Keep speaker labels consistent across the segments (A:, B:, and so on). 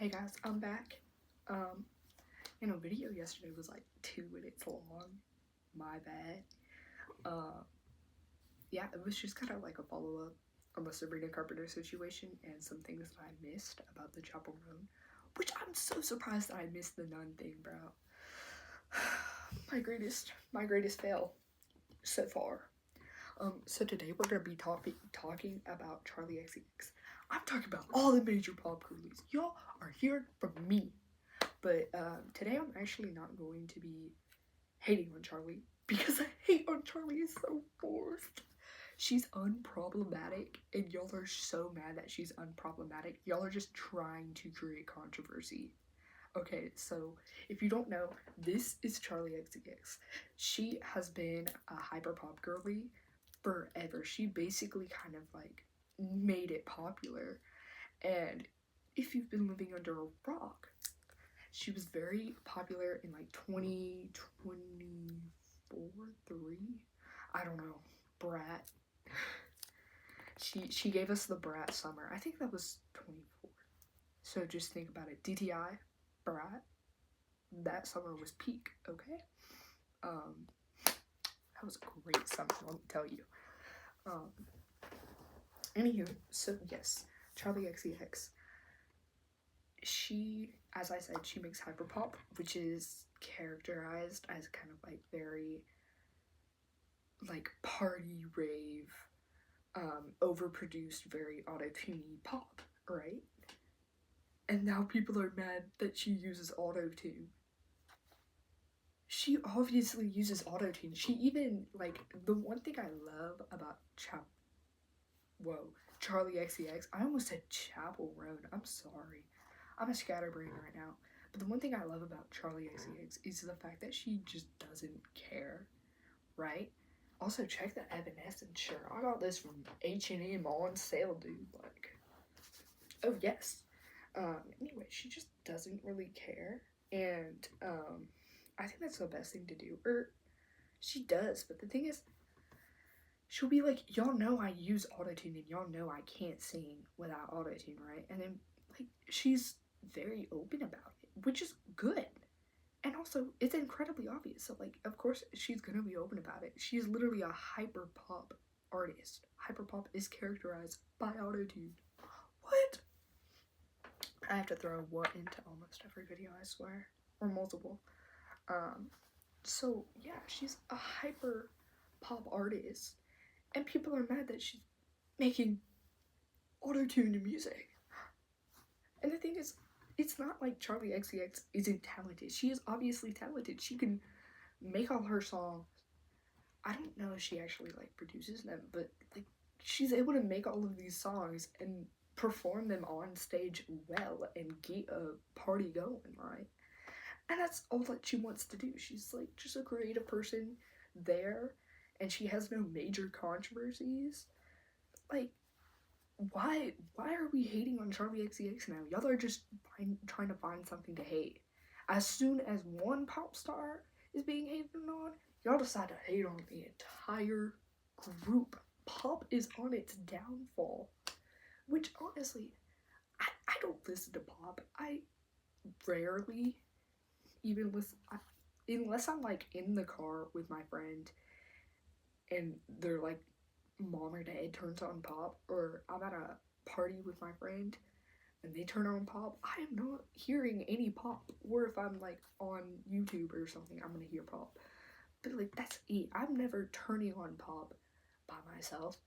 A: Hey guys, I'm back. Video yesterday was like 2 minutes long. My bad. Uh, yeah, it was just kind of like a follow up on the Sabrina Carpenter situation and some things that I missed about the Chapel Roan, which I'm so surprised that I missed the nun thing, bro. my greatest fail so far. So today we're gonna be talking about Charli XCX. I'm talking about all the major pop girlies. Y'all are hearing from me. But today I'm actually not going to be hating on Charli because I hate on Charli is so forced. She's unproblematic and y'all are so mad that she's unproblematic. Y'all are just trying to create controversy. Okay, so if you don't know, this is Charli XCX. She has been a hyperpop girly forever. She basically kind of like made it popular. And if you've been living under a rock, she was very popular in like 2024, 3. I don't know. Brat. She gave us the Brat summer. I think that was 24. So just think about it. DTI, Brat. That summer was peak. Okay. That was a great summer. Let me tell you. Anywho, so yes, Charli XCX. She, as I said, she makes hyperpop, which is characterized as kind of like very like party rave, overproduced, very auto-tuney pop, right? And now people are mad that she uses auto-tune. She obviously uses auto-tune. She even, like, the one thing I love about Charli XCX, I almost said Chapel Roan, I'm sorry. I'm a scatterbrain right now. But the one thing I love about Charli XCX is the fact that she just doesn't care, right? Also, check the Evanescence shirt. I got this from H&M on sale, dude. Like, oh yes. Anyway, she just doesn't really care, and I think that's the best thing to do. Or she does, but the thing is, she'll be like, y'all know I use autotune, and y'all know I can't sing without autotune, right? And then like she's very open about it, which is good. And also, it's incredibly obvious. So, like, of course, she's gonna be open about it. She's literally a hyper pop artist. Hyper pop is characterized by autotune. What? I have to throw what into almost every video, I swear, or multiple. So yeah, she's a hyper pop artist, and people are mad that she's making autotune music. And the thing is, it's not like Charli XCX isn't talented. She is obviously talented. She can make all her songs. I don't know if she actually like produces them, but like she's able to make all of these songs and perform them on stage well and get a party going, right? And that's all that she wants to do. She's like just a creative person there, and she has no major controversies. Like, why are we hating on Charli XCX now? Y'all are just trying to find something to hate. As soon as one pop star is being hated on, y'all decide to hate on the entire group. Pop is on its downfall. Which, honestly, I don't listen to pop. I rarely even listen, unless I'm, like, in the car with my friend and they're, like, mom or dad turns on pop, or I'm at a party with my friend and they turn on pop, I am not hearing any pop. Or if I'm, like, on YouTube or something, I'm gonna hear pop. But, like, that's it. I'm never turning on pop by myself.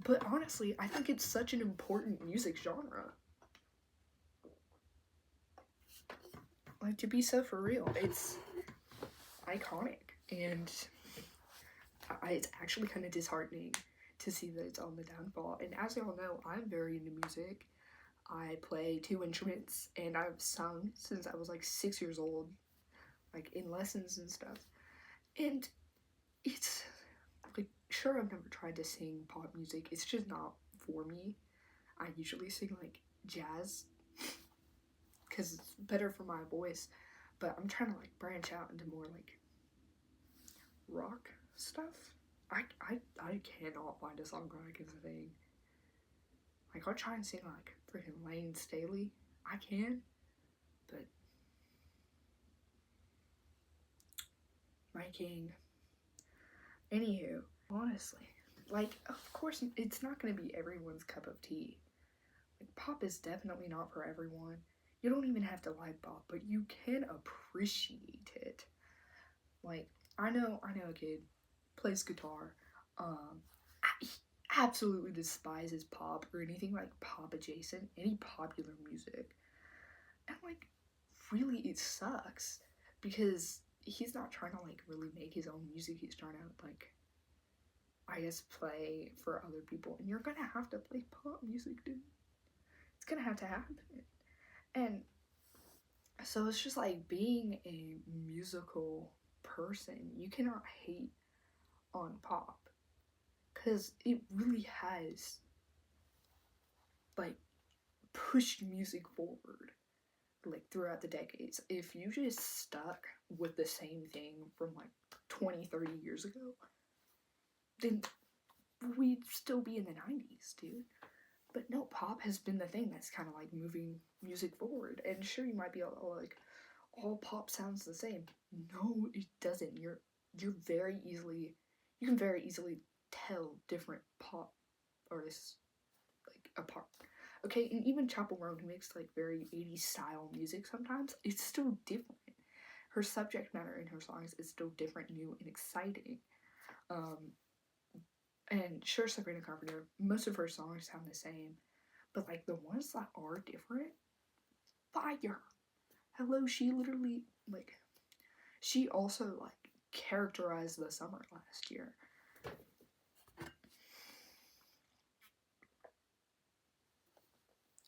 A: But honestly, I think it's such an important music genre. Like, to be so for real, it's iconic, and it's actually kind of disheartening to see that it's on the downfall. And as y'all know, I'm very into music. I play 2 instruments, and I've sung since I was like 6 years old, like in lessons and stuff. And it's like, sure, I've never tried to sing pop music. It's just not for me. I usually sing like jazz because it's better for my voice. But I'm trying to like branch out into more like rock stuff. I cannot find a song I can sing. Like, I'll try and sing like freaking Lane Staley. I can, but my king. Anywho, honestly, like, of course, it's not going to be everyone's cup of tea. Like, pop is definitely not for everyone. You don't even have to like pop, but you can appreciate it. Like, I know a kid plays guitar. He absolutely despises pop or anything like pop adjacent, any popular music. And like, really, it sucks because he's not trying to like really make his own music. He's trying to like, I guess, play for other people, and you're gonna have to play pop music, dude. It's gonna have to happen. And so it's just like being a musical person, you cannot hate on pop because it really has like pushed music forward like throughout the decades. If you just stuck with the same thing from like 20-30 years ago, then we'd still be in the 90s, dude. But no, pop has been the thing that's kind of like moving music forward. And sure, you might be like, all pop sounds the same. No, it doesn't. You can very easily tell different pop artists like apart. Okay, and even Chappell Roan, who makes like very 80s style music sometimes, it's still different. Her subject matter in her songs is still different, new, and exciting. And sure, Sabrina Carpenter, most of her songs sound the same, but like the ones that are different, fire. Hello, she literally like, she also like characterized the summer last year.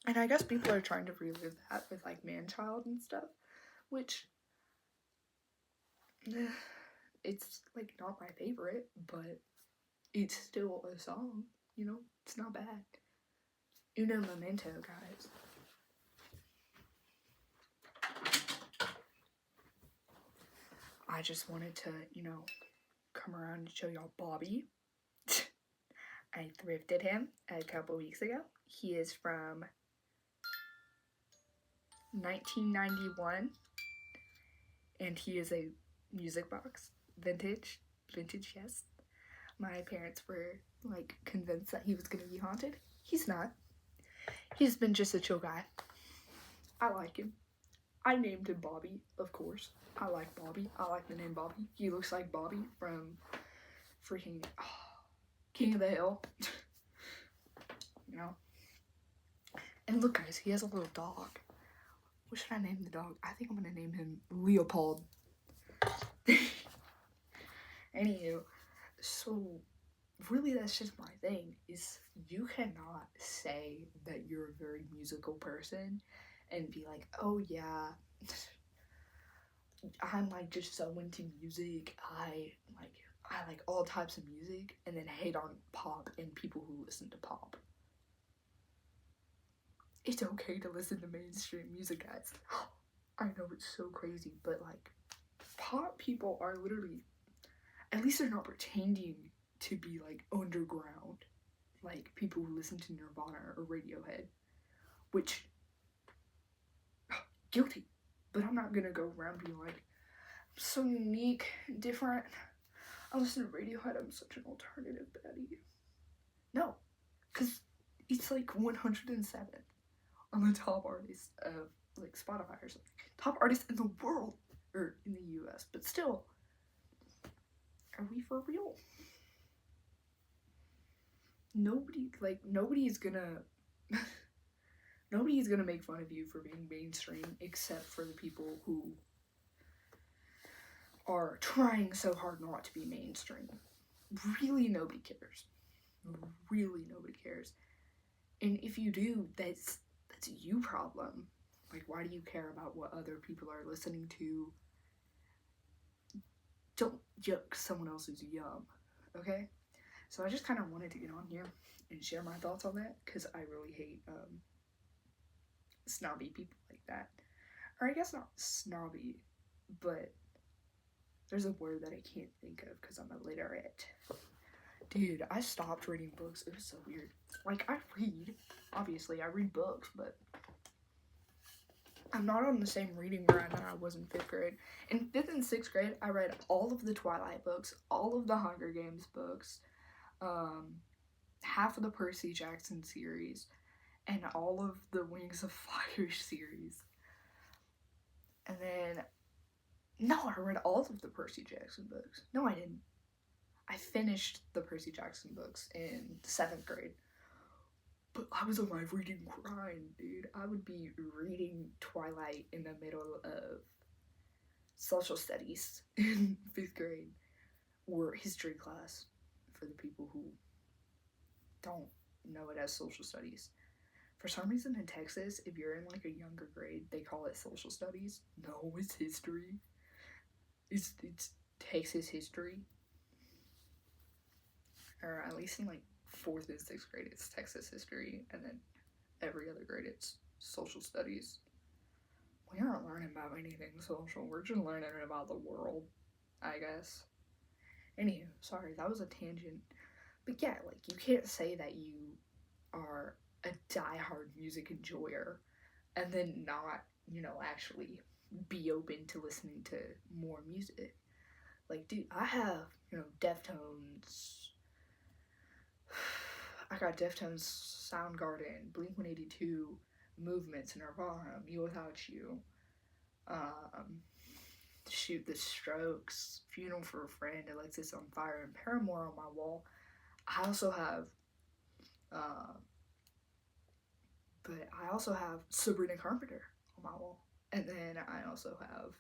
A: And I guess people are trying to relive that with like Man-Child and stuff, which it's like not my favorite, but it's still a song, you know? It's not bad. Uno Momento, guys. I just wanted to, come around and show y'all Bobby. I thrifted him a couple weeks ago. He is from 1991, and he is a music box. Vintage, yes. My parents were like convinced that he was gonna be haunted. He's not. He's been just a chill guy. I like him. I named him Bobby, of course. I like Bobby. I like the name Bobby. He looks like Bobby from freaking King of the Hill. And look, guys, he has a little dog. What should I name the dog? I think I'm gonna name him Leopold. Anywho, so really that's just my thing, is you cannot say that you're a very musical person and be like, oh yeah, I'm like just so into music, I like all types of music, and then hate on pop and people who listen to pop. It's okay to listen to mainstream music, guys. I know it's so crazy, but like pop people are literally, at least they're not pretending to be like underground, like people who listen to Nirvana or Radiohead, which guilty, but I'm not gonna go around being like, I'm so unique, different, I listen to Radiohead, I'm such an alternative baddie. No, because it's like 107 on the top artists of like Spotify or something. Top artists in the world, or in the US, but still, are we for real? Nobody's gonna make fun of you for being mainstream, except for the people who are trying so hard not to be mainstream. Really, nobody cares. Really, nobody cares. And if you do, that's a you problem. Like, why do you care about what other people are listening to? Don't yuck someone else's yum, okay? So I just kind of wanted to get on here and share my thoughts on that, because I really hate snobby people like that. Or I guess not snobby, but there's a word that I can't think of because I'm illiterate. Dude, I stopped reading books. It was so weird. Like, I read. Obviously, I read books, but I'm not on the same reading grind that I was in 5th grade. In 5th and 6th grade, I read all of the Twilight books, all of the Hunger Games books, half of the Percy Jackson series, and all of the Wings of Fire series. And then, no, I read all of the Percy Jackson books. No, I didn't. I finished the Percy Jackson books in 7th grade. But I was on my reading grind, dude. I would be reading Twilight in the middle of social studies in 5th grade, or history class, for the people who don't know it as social studies. For some reason in Texas, if you're in like a younger grade, they call it social studies. No, it's history. It's Texas history. Or at least in like 4th and 6th grade, it's Texas history, and then every other grade it's social studies. We aren't learning about anything social. We're just learning about the world, I guess. Anywho, sorry, that was a tangent. But yeah, like, you can't say that you are a diehard music enjoyer and then not, actually be open to listening to more music. Like, dude, I have, Deftones. I got Deftones, Soundgarden, Blink-182, Movements, Nirvana, Me Without You, shoot, The Strokes, Funeral for a Friend, Alexis on Fire, and Paramore on my wall. I also have, Sabrina Carpenter on my wall. And then I also have,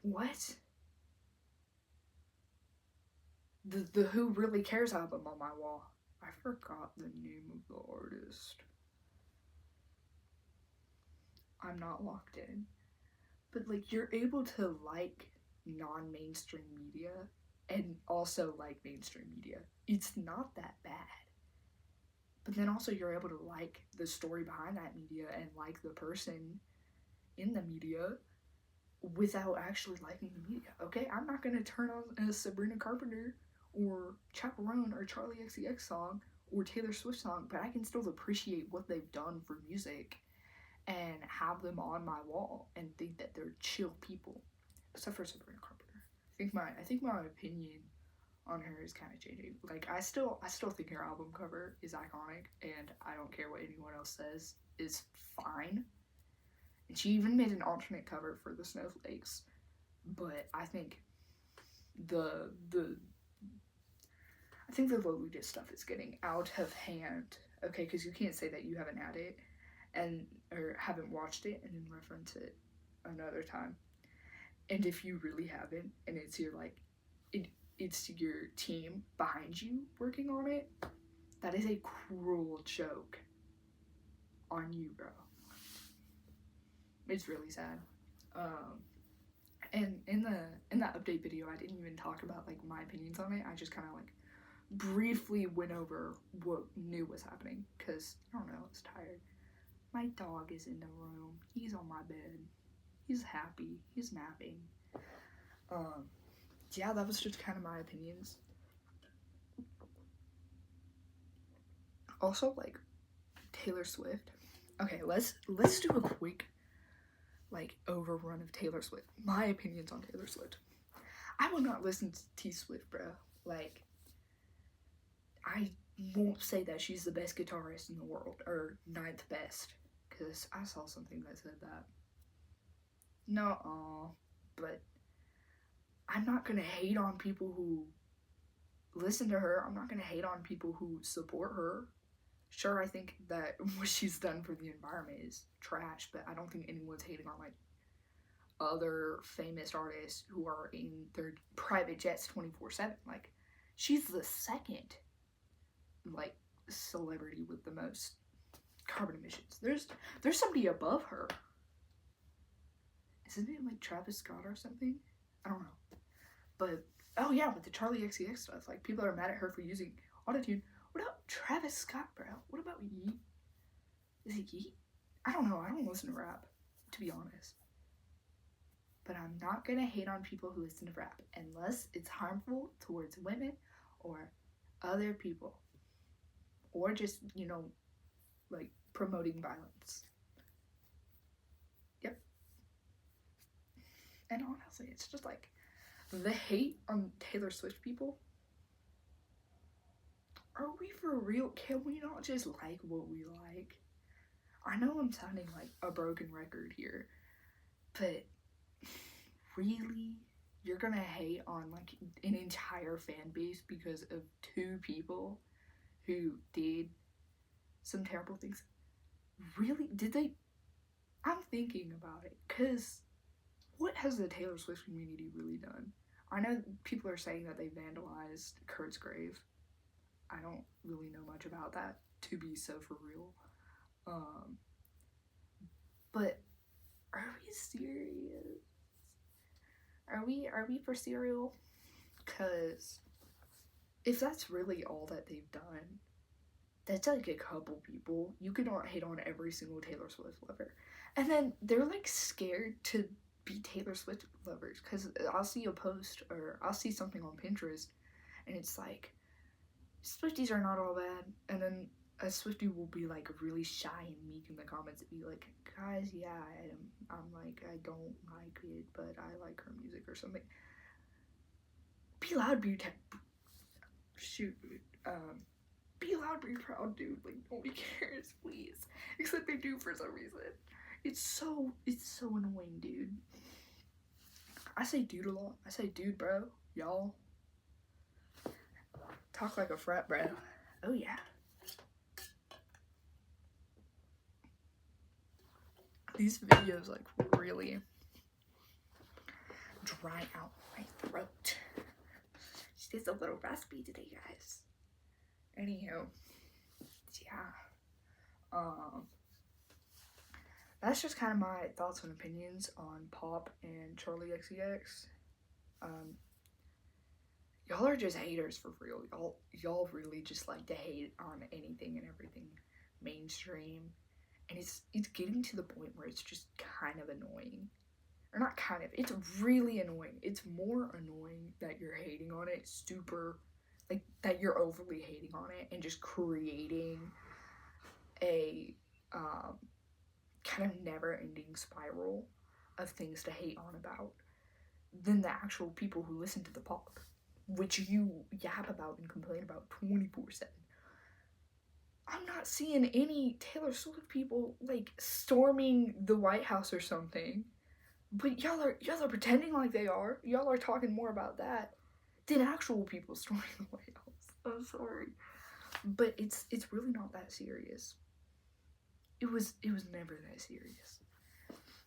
A: what? The Who Really Cares album on my wall. I forgot the name of the artist. I'm not locked in. But, like, you're able to like non-mainstream media and also like mainstream media. It's not that bad. But then also you're able to like the story behind that media and like the person in the media without actually liking the media. Okay, I'm not going to turn on a Sabrina Carpenter or Chaperone or Charli XCX song or Taylor Swift song, but I can still appreciate what they've done for music and have them on my wall and think that they're chill people. Except for Sabrina Carpenter. I think my opinion on her is kind of changing. Like, I still think her album cover is iconic, and I don't care what anyone else says, is fine. And she even made an alternate cover for the Snowflakes. But I think the Lolita stuff is getting out of hand. Okay, because you can't say that you haven't had it or haven't watched it and then reference it another time. And if you really haven't, and it's it's your team behind you working on it, that is a cruel joke on you, bro. It's really sad. And in the update video, I didn't even talk about like my opinions on it. I just kind of like briefly went over what new was happening, because I don't know, I was tired. My dog is in the room. He's on my bed. He's happy. He's napping. Yeah, that was just kind of my opinions. Also, like, Taylor Swift. Okay, let's do a quick like overrun of Taylor Swift. My opinions on Taylor Swift. I will not listen to T Swift, bro. Like, I won't say that she's the best guitarist in the world or 9th best, because I saw something that said that. No, but I'm not gonna hate on people who listen to her. I'm not gonna hate on people who support her. Sure, I think that what she's done for the environment is trash, but I don't think anyone's hating on like other famous artists who are in their private jets 24/7. Like, she's the second like celebrity with the most carbon emissions. There's somebody above her. Isn't it like Travis Scott or something? I don't know. But oh yeah, with the Charli XCX stuff, like, people are mad at her for using autotune. What about Travis Scott, bro? What about Yeet? Is it Yeet? I don't know. I don't listen to rap, to be honest. But I'm not gonna hate on people who listen to rap unless it's harmful towards women or other people, or just, like promoting violence. Yep. And honestly, it's just like the hate on Taylor Swift people. Are we for real? Can we not just like what we like? I know I'm sounding like a broken record here, but really? You're gonna hate on like an entire fan base because of two people who did some terrible things? Really? Did they? I'm thinking about it, because what has the Taylor Swift community really done? I know people are saying that they vandalized Kurt's grave. I don't really know much about that, to be so for real. But are we serious? Are we for serial? Because if that's really all that they've done, that's like a couple people. You could not hate on every single Taylor Swift lover. And then they're like scared to be Taylor Swift lovers, because I'll see a post or I'll see something on Pinterest and it's like, Swifties are not all bad, and then a Swiftie will be like really shy and meek in the comments and be like, guys, yeah, I'm like, I don't like it, but I like her music or something. Be loud, be be loud, be proud, dude. Like, nobody cares, please. Except they do for some reason. It's so annoying, dude. I say dude a lot. I say dude, bro, y'all. Talk like a frat, bro. Oh yeah. These videos like really dry out my throat. It's a little raspy today, guys. Anywho, yeah. That's just kind of my thoughts and opinions on Pop and Charli XCX. Y'all are just haters for real. Y'all really just like to hate on anything and everything mainstream. And it's getting to the point where it's just kind of annoying. Or not kind of, it's really annoying. It's more annoying that you're hating on it, super, like, that you're overly hating on it and just creating a kind of never-ending spiral of things to hate on about than the actual people who listen to the pop, which you yap about and complain about 24/7. I'm not seeing any Taylor Swift people like storming the White House or something, but y'all are pretending like they are. Y'all are talking more about that than actual people storming the White House. I'm sorry, but it's really not that serious. It was never that serious.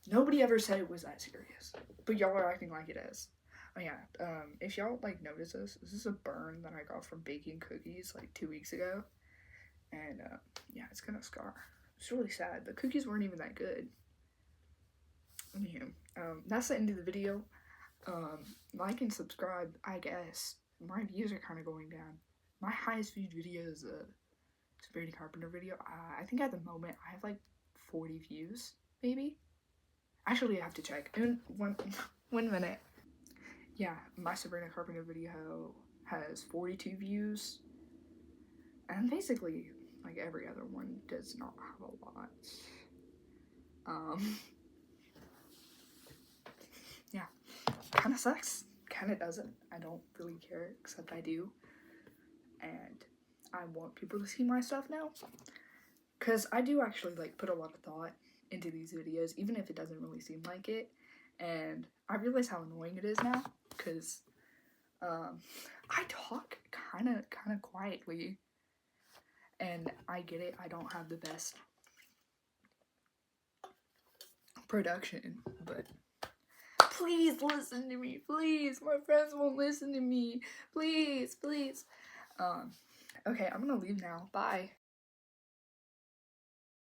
A: Nobody ever said it was that serious, but y'all are acting like it is. Oh yeah, if y'all like notice this is a burn that I got from baking cookies like 2 weeks ago. And yeah, it's gonna scar. It's really sad. The cookies weren't even that good. Anywho, that's the end of the video. Like and subscribe, I guess. My views are kind of going down. My highest viewed video is a Sabrina Carpenter video. I think at the moment I have like 40 views, maybe. Actually, I have to check. In one minute. Yeah, my Sabrina Carpenter video has 42 views. And basically, like every other one does not have a lot. Yeah, kind of sucks, kind of doesn't. I don't really care, except I do. And I want people to see my stuff now, because I do actually like put a lot of thought into these videos, even if it doesn't really seem like it. And I realize how annoying it is now, because I talk kind of quietly. And I get it, I don't have the best production, but please listen to me, please. My friends won't listen to me. Please. Okay, I'm gonna leave now. Bye.